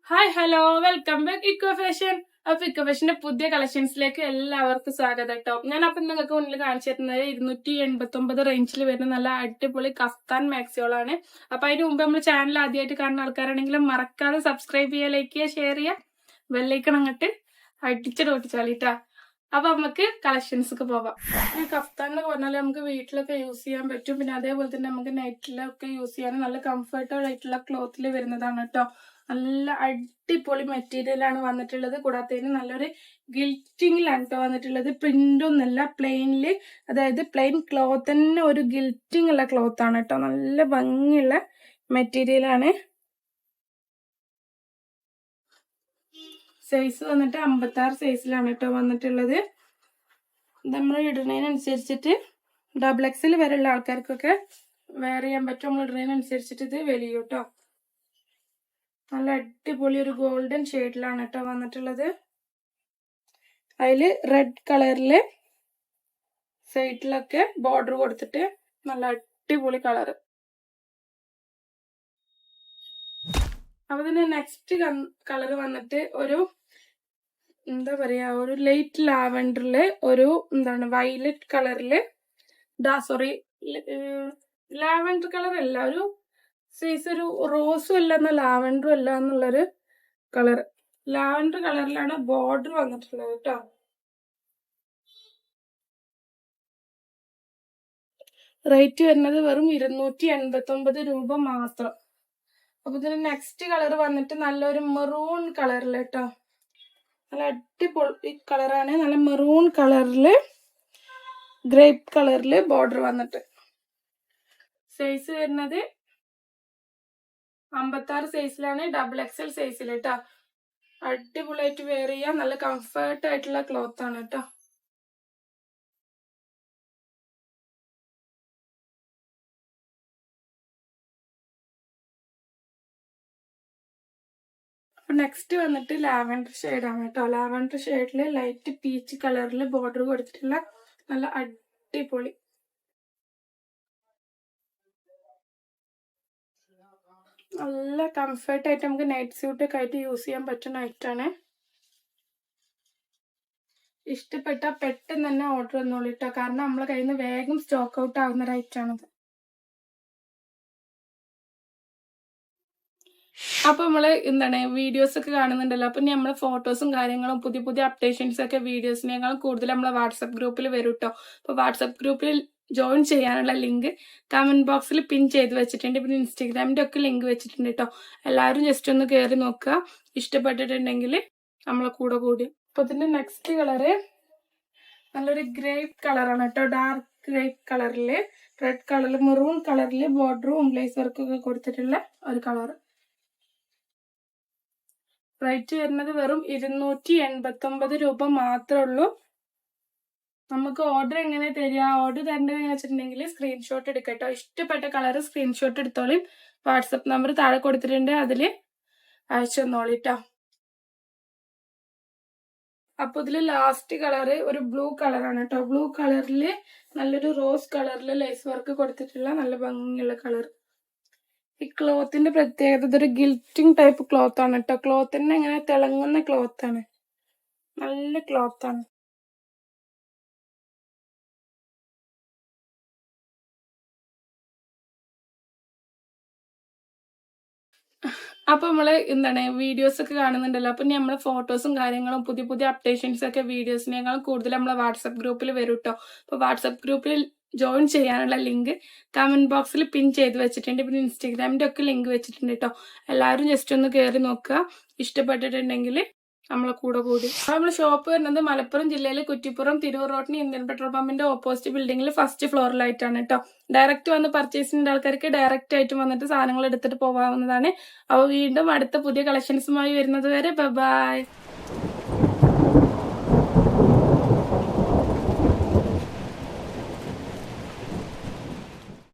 Hi hello welcome back eco fashion. അപ്പൊ eco ഫാഷന്റെ പുതിയ കളക്ഷൻസിലേക്ക് എല്ലാവർക്കും സ്വാഗതം കേട്ടോ. ഞാൻ അപ്പം നിങ്ങൾക്ക് മുന്നിൽ കാണിച്ചു തരുന്നത് 289 റേഞ്ചിൽ വരുന്ന നല്ല അടിപൊളി കഫ്താൻ മാക്സികളാണ്. അപ്പൊ അതിന് മുമ്പ് നമ്മൾ ചാനൽ ആദ്യമായിട്ട് കാണുന്ന ആൾക്കാരാണെങ്കിലും മറക്കാതെ സബ്സ്ക്രൈബ് ചെയ്യുക, ലൈക്ക് ചെയ്യുക, ഷെയർ ചെയ്യുക, ബെല്ലൈക്കൺ അങ്ങോട്ട് അടിച്ചിട്ട് പൊട്ടിച്ചാലിട്ടാ. അപ്പൊ നമുക്ക് കളക്ഷൻസ് പോവാം. ഈ കഫ്താൻ എന്ന് പറഞ്ഞാൽ നമുക്ക് വീട്ടിലൊക്കെ യൂസ് ചെയ്യാൻ പറ്റും. പിന്നെ അതേപോലെ തന്നെ നമുക്ക് നൈറ്റിലൊക്കെ യൂസ് ചെയ്യാൻ നല്ല കംഫർട്ടബിൾ ആയിട്ടുള്ള ക്ലോത്തിൽ വരുന്നതാണ് കേട്ടോ. നല്ല അടിപൊളി മെറ്റീരിയലാണ് വന്നിട്ടുള്ളത്. കൂടാത്തതിന് നല്ലൊരു ഗിൽറ്റിങ്ങിലാണ് കേട്ടോ വന്നിട്ടുള്ളത്. പ്രിന്റൊന്നുമല്ല, പ്ലെയിനില്, അതായത് പ്ലെയിൻ ക്ലോത്ത് തന്നെ ഒരു ഗിൽറ്റിംഗ് ഉള്ള ക്ലോത്ത് ആണ് കേട്ടോ. നല്ല ഭംഗിയുള്ള മെറ്റീരിയലാണ്. സൈസ് വന്നിട്ട് 56 സൈസിലാണ് കേട്ടോ വന്നിട്ടുള്ളത്. നമ്മൾ ഇടുന്നതിനനുസരിച്ചിട്ട് XXL വരെയുള്ള ആൾക്കാർക്കൊക്കെ വെയർ ചെയ്യാൻ പറ്റും. നമ്മൾ ഇടുന്നതിനനുസരിച്ചിട്ട് ഇത് വലിയ കേട്ടോ. നല്ല അടിപൊളി ഒരു ഗോൾഡൻ ഷെയ്ഡിലാണ് കേട്ടോ വന്നിട്ടുള്ളത്. അതില് റെഡ് കളറില് സൈഡിലൊക്കെ ബോർഡർ കൊടുത്തിട്ട് നല്ല അടിപൊളി കളറ്. അപ്പൊ ഇതിന്റെ നെക്സ്റ്റ് കളർ വന്നിട്ട് ഒരു എന്താ പറയാ, ഒരു ലൈറ്റ് ലാവൻഡറില് ഒരു വയലറ്റ് കളറില്, സോറി ലാവൻഡർ കളർ അല്ല, ഒരു സൈസ് ഒരു റോസും അല്ല എന്ന ലാവൻഡറും അല്ല എന്നുള്ളൊരു കളർ. ലാവൻഡർ കളറിലാണ് ബോർഡർ വന്നിട്ടുള്ളത് കേട്ടോ. റേറ്റ് വരുന്നത് വെറും 289 രൂപ മാത്രം. അപ്പൊ ഇതിന് നെക്സ്റ്റ് കളർ വന്നിട്ട് നല്ലൊരു മെറൂൺ കളറിൽ കേട്ടോ. നല്ല അടിപൊളി കളറാണ്. നല്ല മെറൂൺ കളറില് ഗ്രേപ്പ് കളറില് ബോർഡർ വന്നിട്ട്. സൈസ് വരുന്നത് 56 സൈസിലാണ്, XXL സൈസിൽ കേട്ടോ. അടിപൊളിയായിട്ട് വെയർ ചെയ്യാൻ നല്ല കംഫർട്ട് ആയിട്ടുള്ള ക്ലോത്ത് ആണ് കേട്ടോ. നെക്സ്റ്റ് വന്നിട്ട് ലാവൻഡർ ഷെയ്ഡാണ് കേട്ടോ. ലാവൻഡർ ഷെയ്ഡില് ലൈറ്റ് പീച്ച് കളറിൽ ബോർഡർ കൊടുത്തിട്ടുള്ള നല്ല അടിപൊളി, നല്ല കംഫർട്ട് ആയിട്ട് നമുക്ക് നൈറ്റ് സ്യൂട്ട് ഒക്കെ ആയിട്ട് യൂസ് ചെയ്യാൻ പറ്റുന്ന ഐറ്റാണ്. ഇഷ്ടപ്പെട്ട പെട്ടെന്ന് തന്നെ ഓർഡർ തന്നോളൂ കേട്ടോ. കാരണം നമ്മളെ കയ്യിൽ നിന്ന് വേഗം സ്റ്റോക്ക് ഔട്ട് ആവുന്ന ഒരു ഐറ്റാണത്. അപ്പൊ നമ്മള് വീഡിയോസ് ഒക്കെ കാണുന്നുണ്ടല്ലോ. അപ്പൊ നമ്മളെ ഫോട്ടോസും കാര്യങ്ങളും പുതിയ പുതിയ അപ്ഡേഷൻസ് ഒക്കെ വീഡിയോസിനേക്കാളും കൂടുതൽ നമ്മളെ വാട്സപ്പ് ഗ്രൂപ്പിൽ വരും കേട്ടോ. അപ്പൊ വാട്സപ്പ് ഗ്രൂപ്പിൽ ജോയിൻ ചെയ്യാനുള്ള ലിങ്ക് കമന്റ് ബോക്സിൽ പിൻ ചെയ്ത് വെച്ചിട്ടുണ്ട്. പിന്നെ ഇൻസ്റ്റാഗ്രാമിന്റെ ഒക്കെ ലിങ്ക് വെച്ചിട്ടുണ്ട് കേട്ടോ. എല്ലാവരും ജസ്റ്റ് ഒന്ന് കയറി നോക്കുക. ഇഷ്ടപ്പെട്ടിട്ടുണ്ടെങ്കിൽ നമ്മളെ കൂടെ കൂടി. അപ്പൊ ഇതിന്റെ നെക്സ്റ്റ് കളറ് നല്ലൊരു ഗ്രേപ്പ് കളറാണ് കേട്ടോ. ഡാർക്ക് ഗ്രേപ്പ് കളറില് റെഡ് കളറിൽ മെറൂൺ കളറില് ബോർഡറും ലേസ് വർക്കും ഒക്കെ കൊടുത്തിട്ടുള്ള ഒരു കളർ. റേറ്റ് വരുന്നത് വെറും 289 രൂപ മാത്രമേ ഉള്ളൂ. നമുക്ക് ഓർഡർ എങ്ങനെ തരിക? ഓർഡർ തരേണ്ടതെന്ന് വെച്ചിട്ടുണ്ടെങ്കിൽ സ്ക്രീൻഷോട്ട് എടുക്കട്ടോ. ഇഷ്ടപ്പെട്ട കളർ സ്ക്രീൻഷോട്ട് എടുത്തോളിയും. വാട്സപ്പ് നമ്പർ താഴെ കൊടുത്തിട്ടുണ്ട്, അതിൽ അയച്ചു തന്നോളിട്ടോ. അപ്പൊ ഇതില് ലാസ്റ്റ് കളറ് ഒരു ബ്ലൂ കളറാണ് കേട്ടോ. ബ്ലൂ കളറില് നല്ലൊരു റോസ് കളറില് ലേസ് വർക്ക് കൊടുത്തിട്ടുള്ള നല്ല ഭംഗിയുള്ള കളർ. ഈ ക്ലോത്തിന്റെ പ്രത്യേകത ഇതൊരു ഗിൽറ്റിംഗ് ടൈപ്പ് ക്ലോത്ത് ആണ് കേട്ടോ. ക്ലോത്തിന് ഇങ്ങനെ തിളങ്ങുന്ന ക്ലോത്ത് ആണ്, നല്ല ക്ലോത്ത് ആണ്. അപ്പൊ നമ്മള് വീഡിയോസ് ഒക്കെ കാണുന്നുണ്ടല്ലോ. അപ്പൊ നമ്മളെ ഫോട്ടോസും കാര്യങ്ങളും പുതിയ പുതിയ അപ്ഡേഷൻസ് ഒക്കെ വീഡിയോസിനേക്കാളും കൂടുതൽ നമ്മളെ വാട്സപ്പ് ഗ്രൂപ്പിൽ വരും കേട്ടോ. അപ്പൊ വാട്സപ്പ് ഗ്രൂപ്പിൽ ജോയിൻ ചെയ്യാനുള്ള ലിങ്ക് കമന്റ് ബോക്സിൽ പിൻ ചെയ്ത് വെച്ചിട്ടുണ്ട്. പിന്നെ ഇൻസ്റ്റാഗ്രാമിന്റെ ഒക്കെ ലിങ്ക് വെച്ചിട്ടുണ്ട് കേട്ടോ. എല്ലാവരും ജസ്റ്റ് ഒന്ന് കയറി നോക്കുക. ഇഷ്ടപ്പെട്ടിട്ടുണ്ടെങ്കിൽ നമ്മളെ കൂടെ കൂടി. അപ്പൊ നമ്മളെ ഷോപ്പ് വരുന്നത് മലപ്പുറം ജില്ലയിലെ കുറ്റിപ്പുറം തിരൂർ റോഡിന് ഇന്ത്യൻ പെട്രോൾ പമ്പിന്റെ ഓപ്പോസിറ്റ് ബിൽഡിംഗിൽ ഫസ്റ്റ് ഫ്ലോറിലായിട്ടാണ് കേട്ടോ. ഡയറക്റ്റ് വന്ന് പർച്ചേസ് ചെയ്യുന്ന ആൾക്കാർക്ക് ഡയറക്റ്റ് ആയിട്ട് വന്നിട്ട് സാധനങ്ങൾ എടുത്തിട്ട് പോകാവുന്നതാണ്. അപ്പോൾ വീണ്ടും അടുത്ത പുതിയ കളക്ഷൻസുമായി വരുന്നത് വരെ ബൈ.